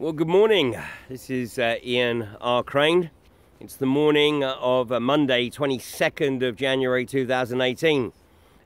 Well, good morning. This is Ian R. Crane. It's the morning of Monday, 22nd of January 2018.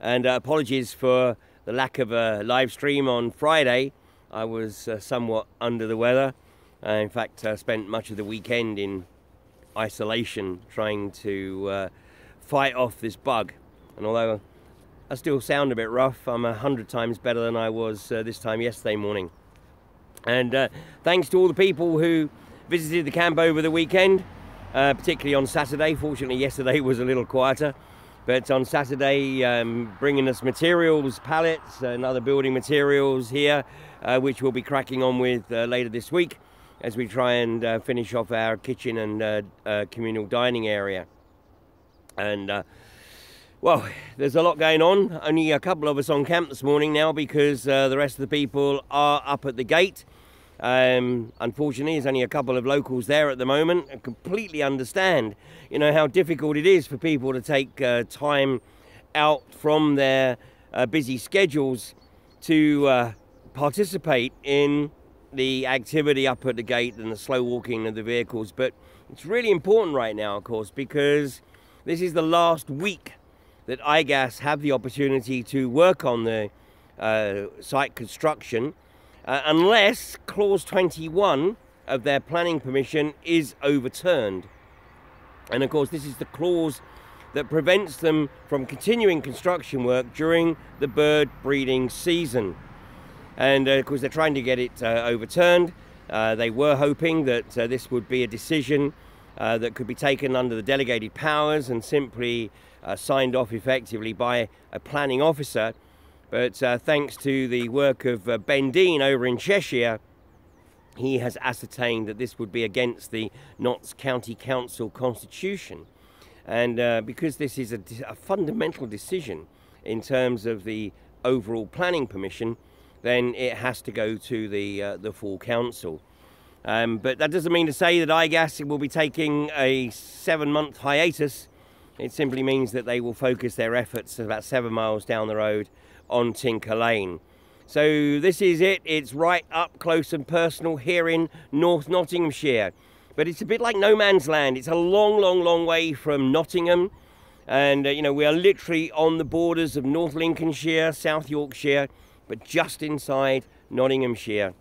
And apologies for the lack of a live stream on Friday. I was somewhat under the weather. In fact, spent much of the weekend in isolation trying to fight off this bug. And although I still sound a bit rough, I'm 100 times better than I was this time yesterday morning. And thanks to all the people who visited the camp over the weekend, particularly on Saturday. Fortunately, yesterday was a little quieter. But on Saturday, bringing us materials, pallets and other building materials here, which we'll be cracking on with later this week as we try and finish off our kitchen and communal dining area. And well, there's a lot going on. Only a couple of us on camp this morning now because the rest of the people are up at the gate. Unfortunately, there's only a couple of locals there at the moment. I completely understand, you know, how difficult it is for people to take time out from their busy schedules to participate in the activity up at the gate and the slow walking of the vehicles. But it's really important right now, of course, because this is the last week that IGAS have the opportunity to work on the site construction unless clause 21 of their planning permission is overturned. And of course, this is the clause that prevents them from continuing construction work during the bird breeding season. And of course, they're trying to get it overturned. They were hoping that this would be a decision that could be taken under the delegated powers and simply signed off effectively by a planning officer. But thanks to the work of Ben Dean over in Cheshire, he has ascertained that this would be against the Notts County Council constitution. And because this is a fundamental decision in terms of the overall planning permission, then it has to go to the full council. But that doesn't mean to say that IGAS will be taking a 7-month hiatus. It simply means that they will focus their efforts about 7 miles down the road on Tinker Lane. So this is it. It's right up close and personal here in North Nottinghamshire. But it's a bit like no man's land. It's a long way from Nottingham. And, you know, we are literally on the borders of North Lincolnshire, South Yorkshire, but just inside Nottinghamshire.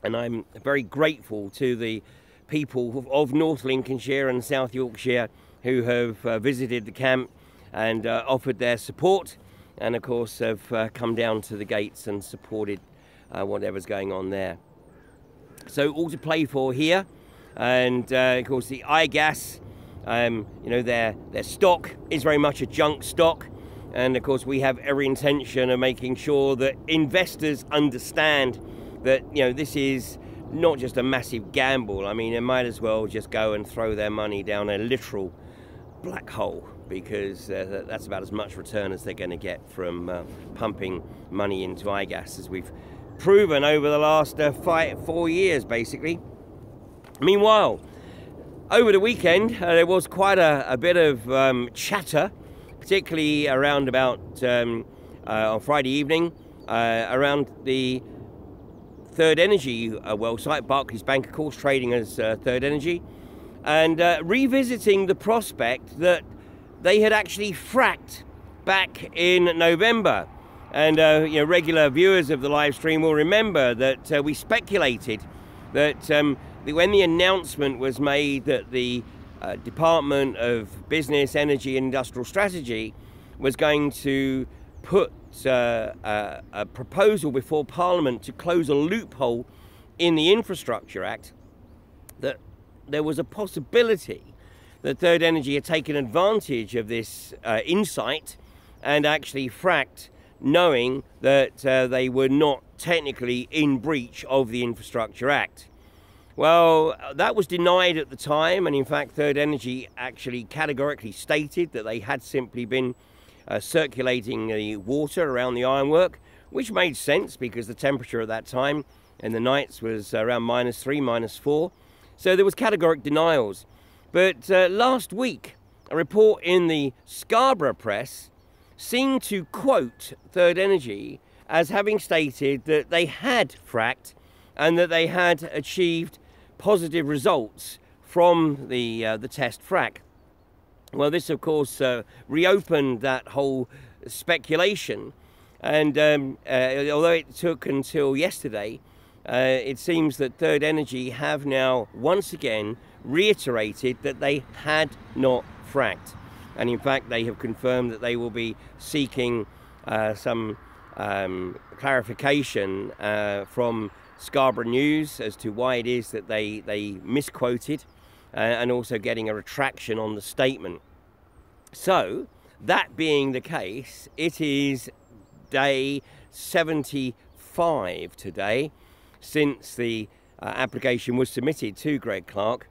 And I'm very grateful to the people of North Lincolnshire and South Yorkshire who have visited the camp and offered their support. And of course have come down to the gates and supported whatever's going on there. So all to play for here. And of course the IGAS, you know, their stock is very much a junk stock. And of course we have every intention of making sure that investors understand that, you know, this is not just a massive gamble. I mean, they might as well just go and throw their money down a literal black hole, because that's about as much return as they're going to get from pumping money into IGAS, as we've proven over the last 4 years, basically. Meanwhile, over the weekend, there was quite a bit of chatter, particularly around about on Friday evening, around the Third Energy well site. Barclays Bank, of course, trading as Third Energy, and revisiting the prospect that they had actually fracked back in November. And you know, regular viewers of the live stream will remember that we speculated that when the announcement was made that the Department of Business, Energy and Industrial Strategy was going to put a proposal before Parliament to close a loophole in the Infrastructure Act, that there was a possibility that Third Energy had taken advantage of this insight and actually fracked, knowing that they were not technically in breach of the Infrastructure Act. Well, that was denied at the time, and in fact Third Energy actually categorically stated that they had simply been circulating the water around the ironwork, which made sense because the temperature at that time in the nights was around -3, -4. So there was categoric denials. But last week, a report in the Scarborough Press seemed to quote Third Energy as having stated that they had fracked and that they had achieved positive results from the test frac. Well, this of course reopened that whole speculation, and although it took until yesterday, it seems that Third Energy have now once again reiterated that they had not fracked, and in fact they have confirmed that they will be seeking some clarification from Scarborough News as to why it is that they misquoted, and also getting a retraction on the statement. So that being the case, it is day 75 today since the application was submitted to Greg Clark,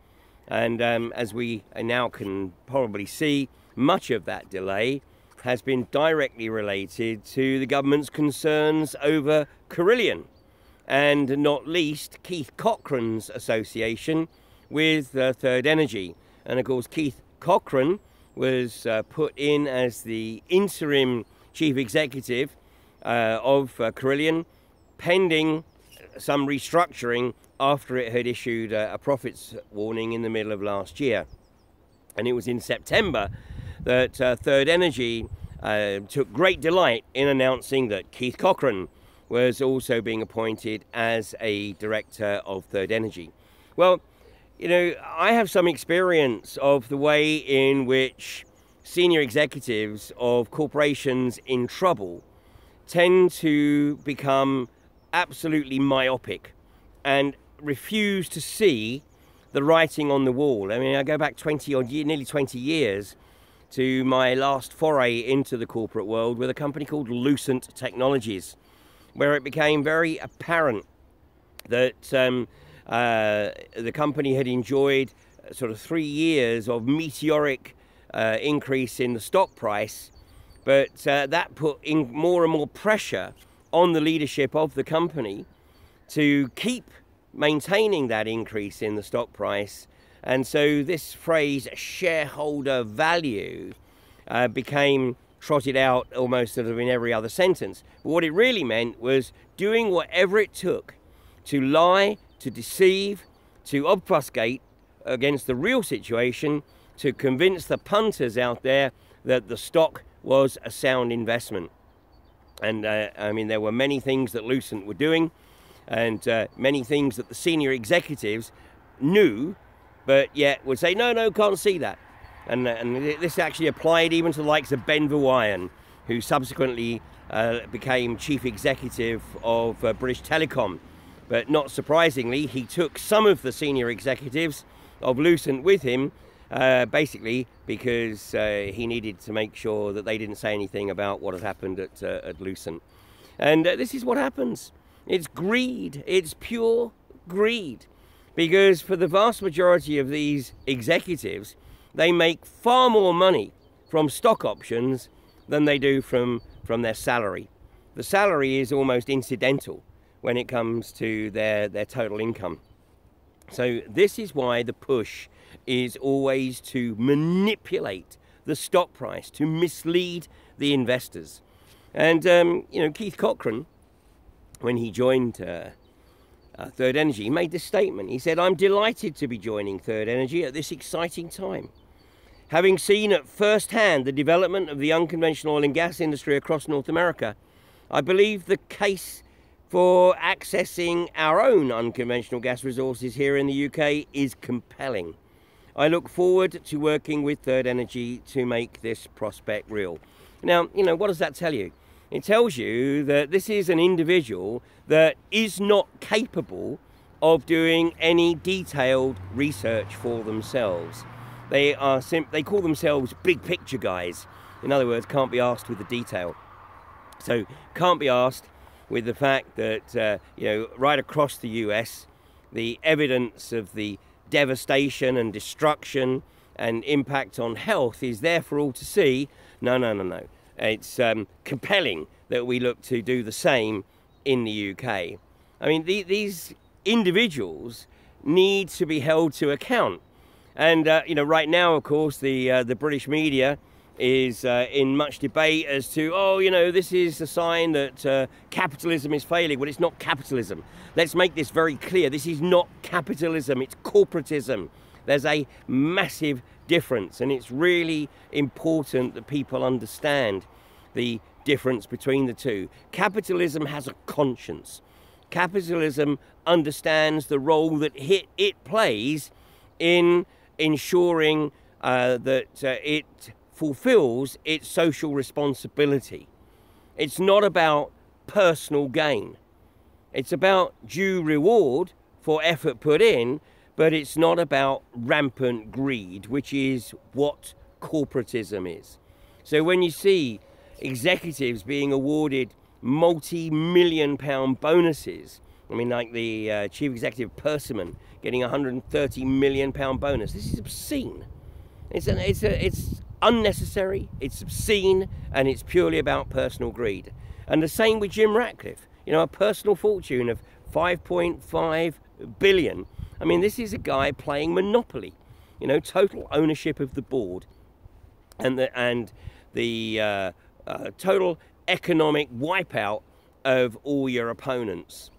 and as we now can probably see, much of that delay has been directly related to the government's concerns over Carillion, and not least Keith Cochrane's association with Third Energy. And of course Keith Cochrane was put in as the interim chief executive of Carillion, pending some restructuring after it had issued a profits warning in the middle of last year. And it was in September that Third Energy took great delight in announcing that Keith Cochrane was also being appointed as a director of Third Energy. Well, you know, I have some experience of the way in which senior executives of corporations in trouble tend to become absolutely myopic and refuse to see the writing on the wall. I mean, I go back 20 odd years, nearly 20 years, to my last foray into the corporate world with a company called Lucent Technologies, where it became very apparent that the company had enjoyed sort of 3 years of meteoric increase in the stock price, but that put in more and more pressure on the leadership of the company to keep maintaining that increase in the stock price. And so this phrase shareholder value became trotted out almost sort of in every other sentence. But what it really meant was doing whatever it took to lie, to deceive, to obfuscate against the real situation, to convince the punters out there that the stock was a sound investment. And I mean, there were many things that Lucent were doing, and many things that the senior executives knew, but yet would say, no, can't see that. And this actually applied even to the likes of Ben Verwaayen, who subsequently became chief executive of British Telecom. But not surprisingly, he took some of the senior executives of Lucent with him, basically because he needed to make sure that they didn't say anything about what had happened at Lucent. And this is what happens. It's greed. It's pure greed. Because for the vast majority of these executives, they make far more money from stock options than they do from their salary. The salary is almost incidental when it comes to their total income. So this is why the push is always to manipulate the stock price, to mislead the investors. And, you know, Keith Cochrane, when he joined Third Energy, made this statement. He said, "I'm delighted to be joining Third Energy at this exciting time. Having seen at first hand the development of the unconventional oil and gas industry across North America, I believe the case for accessing our own unconventional gas resources here in the UK is compelling. I look forward to working with Third Energy to make this prospect real." Now, you know, what does that tell you? It tells you that this is an individual that is not capable of doing any detailed research for themselves. They call themselves big picture guys. In other words, can't be asked with the detail. So can't be asked with the fact that, you know, right across the US, the evidence of the devastation and destruction and impact on health is there for all to see. No. It's compelling that we look to do the same in the UK. I mean, these individuals need to be held to account. And, you know, right now, of course, the British media is in much debate as to, oh, you know, this is a sign that capitalism is failing. Well, it's not capitalism. Let's make this very clear. This is not capitalism, it's corporatism. There's a massive difference, and it's really important that people understand the difference between the two. Capitalism has a conscience. Capitalism understands the role that it plays in ensuring that it fulfills its social responsibility. It's not about personal gain. It's about due reward for effort put in, but it's not about rampant greed, which is what corporatism is. So when you see executives being awarded multi-million-pound bonuses, I mean, like the chief executive Persimmon getting a £130 million bonus, this is obscene. It's unnecessary, it's obscene, and it's purely about personal greed. And the same with Jim Ratcliffe, you know, a personal fortune of 5.5 billion. I mean, this is a guy playing Monopoly, you know, total ownership of the board, and the total economic wipeout of all your opponents.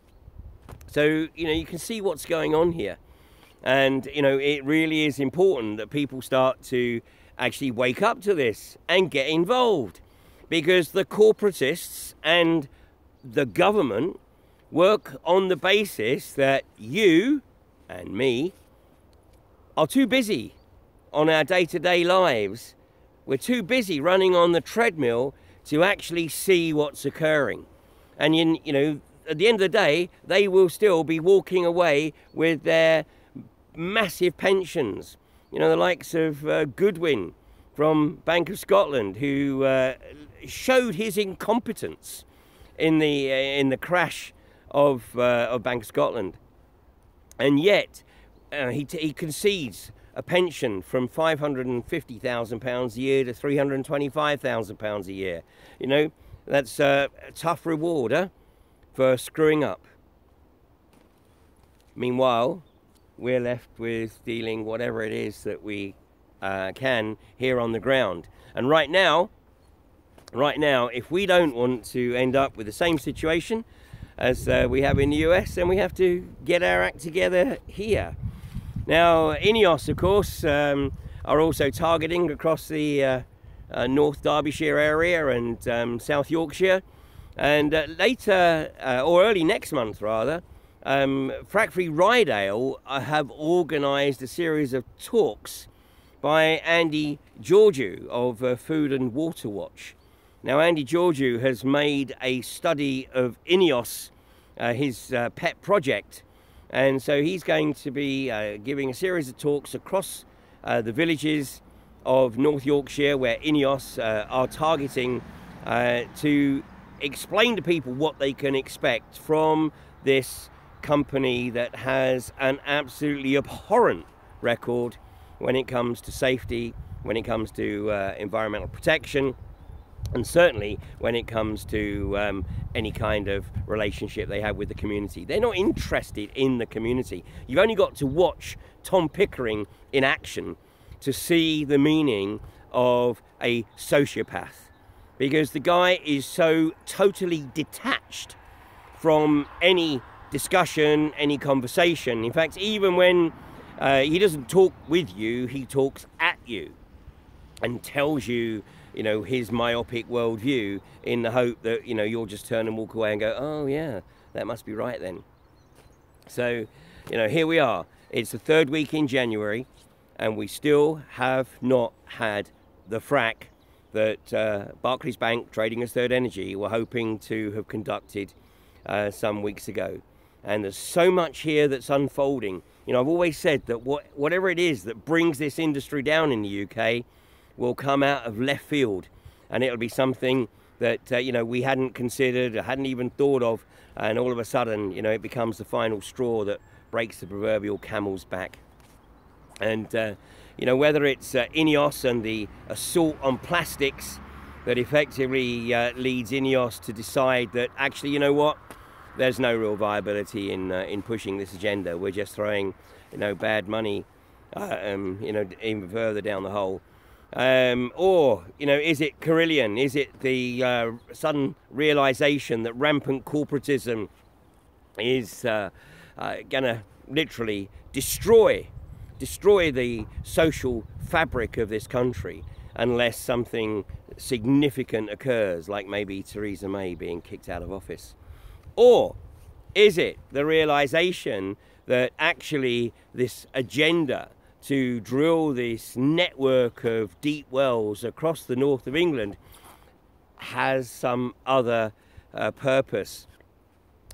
So, you know, you can see what's going on here. And, you know, it really is important that people start to actually wake up to this and get involved, because the corporatists and the government work on the basis that you and me are too busy on our day-to-day lives. We're too busy running on the treadmill to actually see what's occurring. And, you know, at the end of the day, they will still be walking away with their massive pensions. You know, the likes of Goodwin from Bank of Scotland, who showed his incompetence in the crash of Bank of Scotland, and yet he concedes a pension from £550,000 a year to £325,000 a year. You know, that's a tough reward for screwing up. Meanwhile, we're left with dealing whatever it is that we can here on the ground. And right now, if we don't want to end up with the same situation as we have in the US, then we have to get our act together here. Now, INEOS, of course, are also targeting across the North Derbyshire area and South Yorkshire. And later, or early next month rather, Frack-Free Rydale have organised a series of talks by Andy Georgiou of Food and Water Watch. Now, Andy Georgiou has made a study of INEOS, his pet project, and so he's going to be giving a series of talks across the villages of North Yorkshire where INEOS are targeting to explain to people what they can expect from this company that has an absolutely abhorrent record when it comes to safety, when it comes to environmental protection, and certainly when it comes to any kind of relationship they have with the community. They're not interested in the community. You've only got to watch Tom Pickering in action to see the meaning of a sociopath, because the guy is so totally detached from any discussion, any conversation. In fact, even when he doesn't talk with you, he talks at you and tells you, you know, his myopic worldview in the hope that, you know, you'll just turn and walk away and go, oh yeah, that must be right then. So, you know, here we are. It's the third week in January, and we still have not had the frack that Barclays Bank, trading as Third Energy, were hoping to have conducted some weeks ago. And there's so much here that's unfolding. You know, I've always said that whatever it is that brings this industry down in the UK will come out of left field, and it'll be something that you know, we hadn't considered, or hadn't even thought of, and all of a sudden, you know, it becomes the final straw that breaks the proverbial camel's back. And you know, whether it's INEOS and the assault on plastics that effectively leads INEOS to decide that actually, you know what, there's no real viability in pushing this agenda. We're just throwing, you know, bad money, you know, even further down the hole. Or, you know, is it Carillion? Is it the sudden realization that rampant corporatism is gonna literally destroy the social fabric of this country unless something significant occurs, like maybe Theresa May being kicked out of office? Or is it the realization that actually this agenda to drill this network of deep wells across the north of England has some other purpose?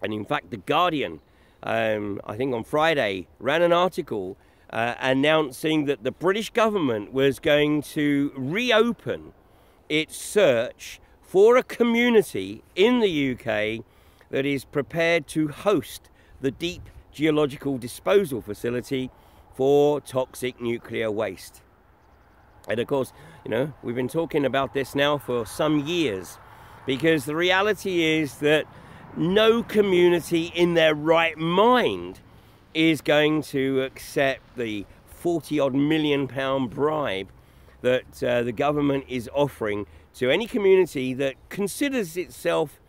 And in fact, The Guardian, I think on Friday, ran an article announcing that the British government was going to reopen its search for a community in the UK that is prepared to host the deep geological disposal facility for toxic nuclear waste. And of course, you know, we've been talking about this now for some years, because the reality is that no community in their right mind is going to accept the 40-odd million pound bribe that the government is offering to any community that considers itself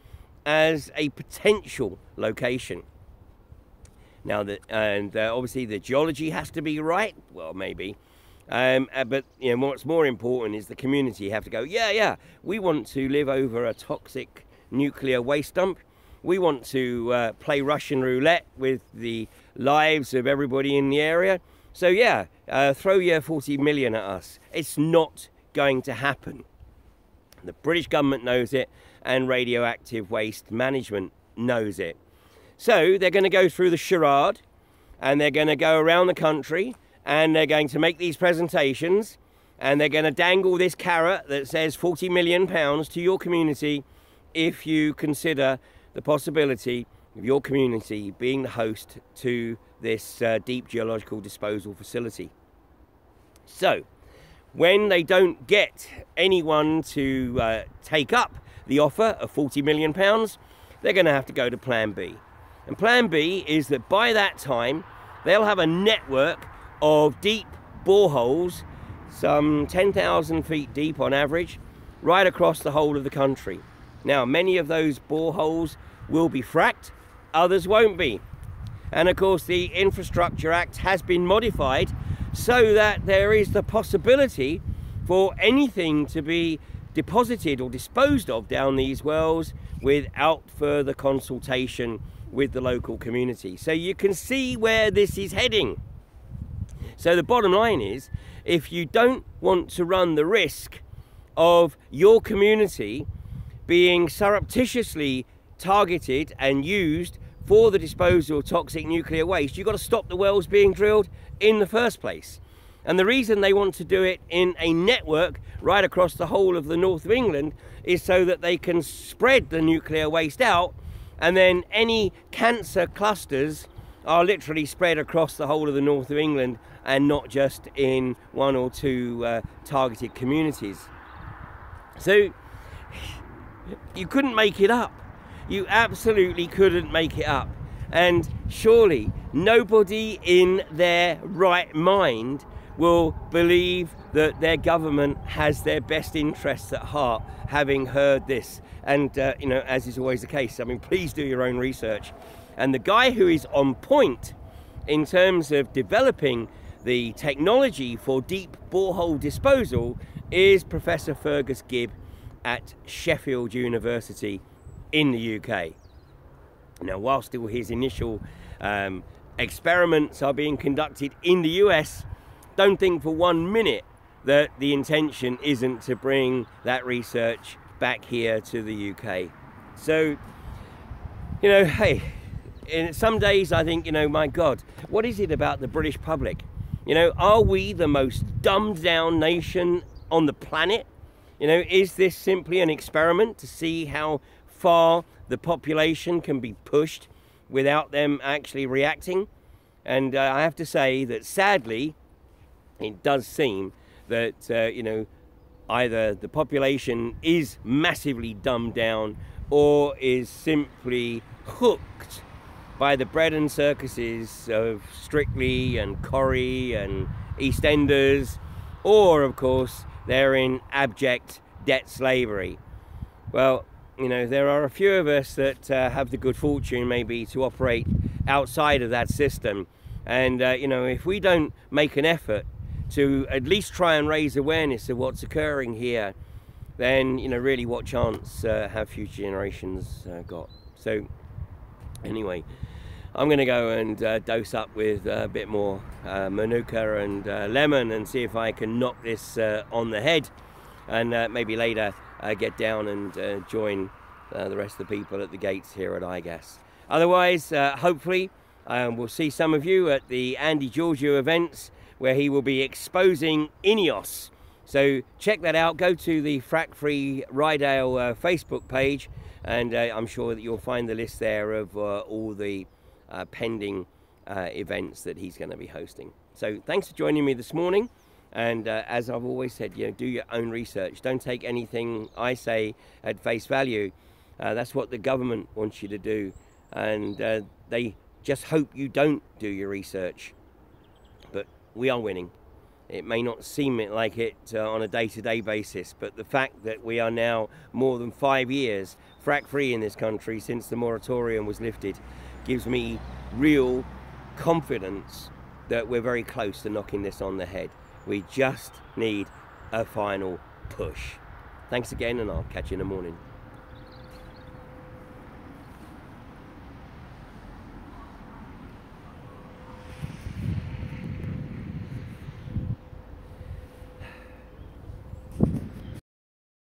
as a potential location. Now, obviously the geology has to be right. Well, maybe. But you know, what's more important is the community have to go, yeah, we want to live over a toxic nuclear waste dump. We want to play Russian roulette with the lives of everybody in the area. So yeah, throw your 40 million at us. It's not going to happen. The British government knows it, and radioactive waste management knows it. So they're going to go through the charade, and they're going to go around the country, and they're going to make these presentations, and they're going to dangle this carrot that says 40 million pounds to your community if you consider the possibility of your community being the host to this deep geological disposal facility. So when they don't get anyone to take up the offer of 40 million pounds, they're going to have to go to plan B. And plan B is that by that time, they'll have a network of deep boreholes, some 10,000 feet deep on average, right across the whole of the country. Now, many of those boreholes will be fracked, others won't be. And of course, the Infrastructure Act has been modified so that there is the possibility for anything to be deposited or disposed of down these wells without further consultation with the local community. So you can see where this is heading. So the bottom line is, if you don't want to run the risk of your community being surreptitiously targeted and used for the disposal of toxic nuclear waste, you've got to stop the wells being drilled in the first place. And the reason they want to do it in a network right across the whole of the north of England is so that they can spread the nuclear waste out, and then any cancer clusters are literally spread across the whole of the north of England and not just in one or two targeted communities. So you couldn't make it up. You absolutely couldn't make it up. And surely nobody in their right mind will believe that their government has their best interests at heart, having heard this. And you know, as is always the case, I mean, please do your own research. And the guy who is on point in terms of developing the technology for deep borehole disposal is Professor Fergus Gibb at Sheffield University in the UK. Now, while still his initial experiments are being conducted in the US, don't think for 1 minute that the intention isn't to bring that research back here to the UK. So, you know, hey, in some days I think, you know, my God, what is it about the British public? You know, are we the most dumbed down nation on the planet? You know, is this simply an experiment to see how far the population can be pushed without them actually reacting? And I have to say that sadly, it does seem that, you know, either the population is massively dumbed down or is simply hooked by the bread and circuses of Strictly and Corrie and EastEnders, or of course they're in abject debt slavery. Well, you know, there are a few of us that have the good fortune maybe to operate outside of that system. And, you know, if we don't make an effort to at least try and raise awareness of what's occurring here, then, you know, really what chance have future generations got? So, anyway, I'm going to go and dose up with a bit more manuka and lemon and see if I can knock this on the head, and maybe later get down and join the rest of the people at the gates here at iGas. Otherwise, hopefully, we'll see some of you at the Andy Giorgio events, where he will be exposing Ineos. So check that out. Go to the Frack Free Rydale Facebook page, and I'm sure that you'll find the list there of all the pending events that he's going to be hosting. So thanks for joining me this morning. And as I've always said, you know, do your own research. Don't take anything I say at face value. That's what the government wants you to do. And they just hope you don't do your research. But we are winning. It may not seem like it on a day-to-day basis, but the fact that we are now more than 5 years frack-free in this country since the moratorium was lifted gives me real confidence that we're very close to knocking this on the head. We just need a final push. Thanks again, and I'll catch you in the morning.